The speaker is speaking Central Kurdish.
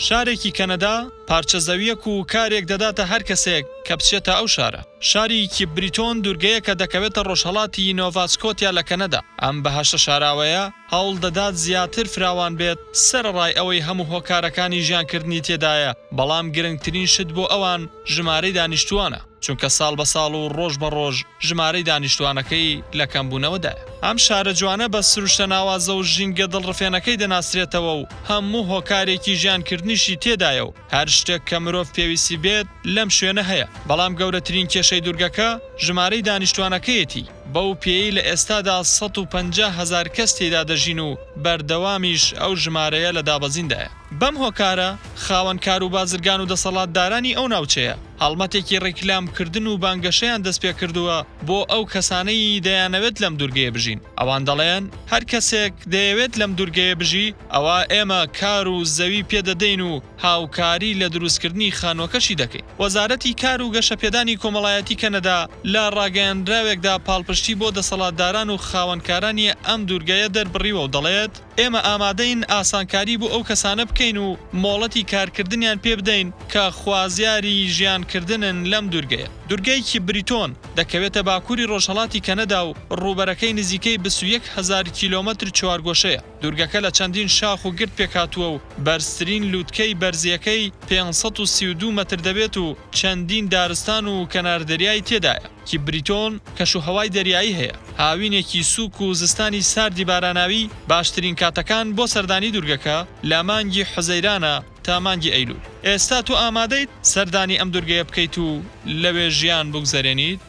شارێکی کەنەدا پارچەزەویەک و کارێک دەداتە هەر کەسێک کە بچێتە ئەو شارە. شاری کیبریتۆن دوورگەیە کە دەکەوێتە ڕۆژهەڵاتی نۆڤا سکۆتیا لە کەنەدا. ئەم بەهەشە شاراوەیە هەوڵ دەدات زیاتر فراوان بێت سەرڕای ئەوەی هەموو هۆکارەکانی ژیانکردنی تێدایە، بەڵام گرنگترین شت بۆ ئەوان ژمارەی دانیشتووانە، چونکە ساڵ بە ساڵ و ڕۆژ بە ڕۆژ ژمارەی دانیشتوانەکەی لە کەمبوونەوەدایە. ئەم شارە جوانە بە سروشتە ناوازە و ژینگە دڵڕفێنەکەی دەناسرێتەوە و هەموو هۆکارێکی ژیانکردنیشی تێدایە و هەر شتێک کە مرۆڤ پێویستی بێت لەم شوێنە هەیە. بەڵام گەورەترین کێشەی دوورگەکە ژمارەی دانیشتوانەکەیەتی. بەو پێی لە ئێستادا 150,000 کەس تێدا دەژین و بەردەوامیش ئەو ژمارەیە لە دابەزیندایە. بەم هۆکارە خاوەنکار و بازرگان و دەسەڵاتدارانی ئەو ناوچەیە هەڵمەتێکی ڕێکلامکردن و بانگەشەیان دەست پێ کردووە بۆ ئەو کەسانەی دەیانەوێت لەم دوورگەیە بژین. ئەوان دەڵێن هەر کەسێک دەیەوێت لەم دوورگەیە بژی، ئەوە ئێمە کار و زەوی پێدەدەین و هاوکاری لە دروستکردنی خانووەکەشی دەکەین. وەزارەتی کار و گەشەپێدانی کۆمەڵایەتی کەنەدا لە ڕاگەیاندراوێکدا پاڵپشتی بۆ دەسەڵاتداران و خاوەنکارانی ئەم دوورگەیە دەربڕیوە و دەڵێت ئێمە ئامادەین ئاسانکاری بۆ ئەو کەسانە بکەین و مۆڵەتی کارکردنیان پێ بدەین کە خوازیاری ژیانکردنن لەم دوورگەیە. دوورگەی کیبریتۆن دەکەوێتە باکووری ڕۆژهەڵاتی کەنەدا و ڕووبەرەکەی نزیکەی 21,000 کیلۆمەتر چوارگۆشەیە. دوورگەکە لە چەندین شاخ و گرد پێکاتووە و بەرزترین لووتکەی بەرزیەکەی 532 مەتر دەبێت و چەندین دارستان و کەناردەریای تێدایە. کیبریتۆن کەشوهەوای دەریایی هەیە، هاوینێکی سووک و زستانی ساردی باراناوی. باشترین کاتەکان بۆ سەردانی دوورگەکە لە مانگی حوزەیرانە تا مانگی ئەیلول. ئێستا تو ئامادەیت سەردانی ئەم دوورگەیە بکەیت و لەوێ ژیان بگوزارێنیت؟